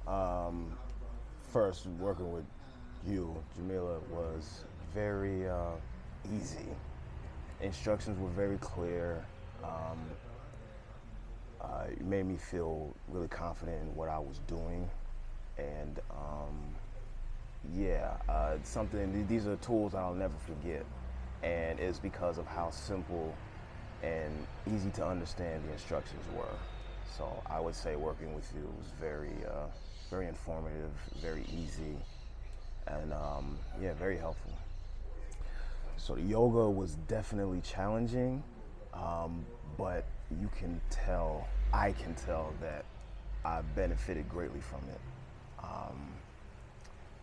Um, First, working with you, Jamila, was very easy. Instructions were very clear. Um, it made me feel really confident in what I was doing, and yeah, something. These are tools I'll never forget, and it's because of how simple and easy to understand the instructions were. So I would say working with you was very informative, very easy, and yeah, very helpful. So the yoga was definitely challenging, but you can tell, I can tell that I benefited greatly from it.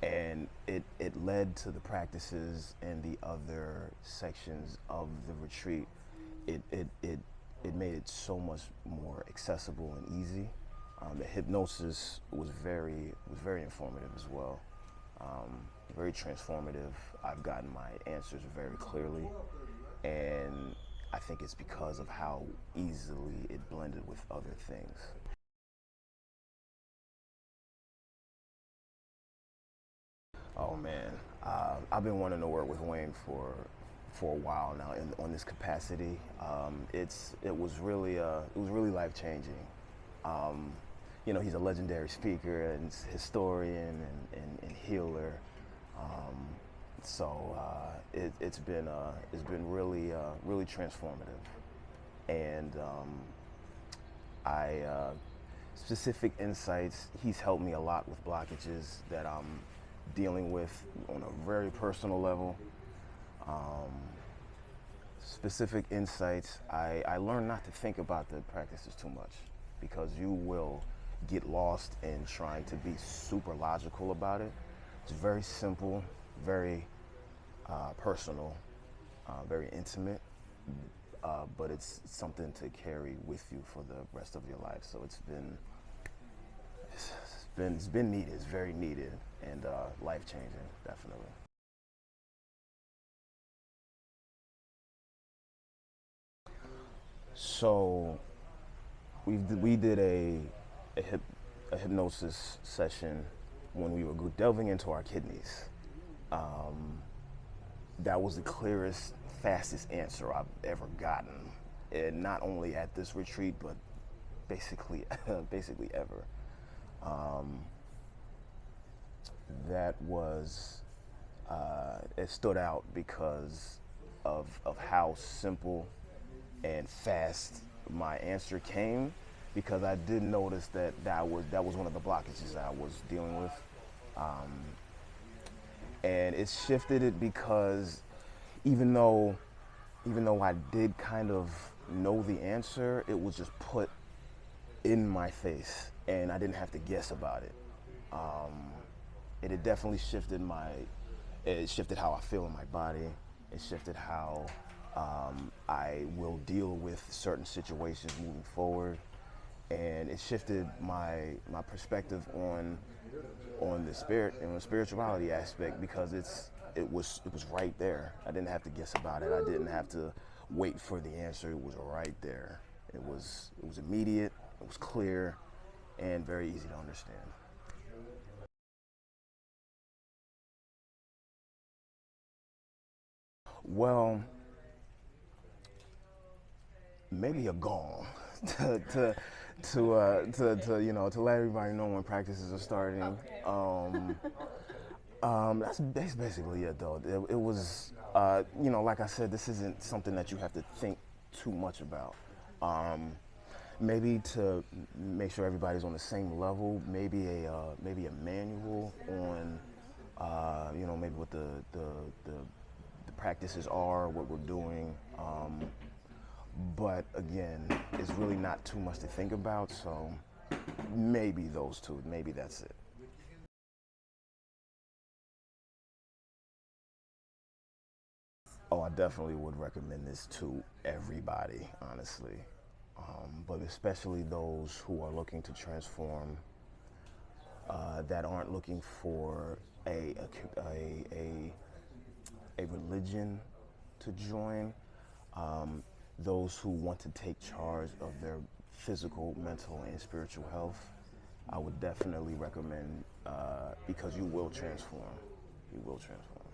And it led to the practices and the other sections of the retreat. It made it so much more accessible and easy. The hypnosis was very informative as well, very transformative. I've gotten my answers very clearly, and I think it's because of how easily it blended with other things. Oh man, I've been wanting to work with Wayne for a while now on this capacity. It was really life changing. Um, he's a legendary speaker and historian and healer. Um, it's been really transformative, and I specific insights. He's helped me a lot with blockages that I'm dealing with on a very personal level. Um, Specific insights. I learned not to think about the practices too much because you will get lost in trying to be super logical about it. It's very simple, very personal, very intimate, but it's something to carry with you for the rest of your life. So it's been needed. It's very needed and life changing, definitely. So we did a hypnosis session when we were delving into our kidneys. Um, that was the clearest, fastest answer I've ever gotten, and not only at this retreat, but basically basically ever. Um, that was it stood out because of how simple and fast my answer came, because I did notice that was one of the blockages I was dealing with, and it shifted it because even though even though I did kind of know the answer, it was just put in my face and I didn't have to guess about it. It had definitely it shifted how I feel in my body. It shifted how I will deal with certain situations moving forward, and it shifted my perspective on the spirit and the spirituality aspect, because it was right there. I didn't have to guess about it. I didn't have to wait for the answer. It was right there. It was immediate. It was clear, and very easy to understand. Well, maybe a gong to let everybody know when practices are starting. That's basically it, though. It was, like I said, this isn't something that you have to think too much about. Um, Maybe to make sure everybody's on the same level, maybe a manual on, maybe what the practices are, what we're doing. But again, it's really not too much to think about. So maybe those two. Maybe that's it. Oh, I definitely would recommend this to everybody, honestly. But especially those who are looking to transform, that aren't looking for a religion to join, um, those who want to take charge of their physical, mental, and spiritual health. I would definitely recommend because you will transform. You will transform.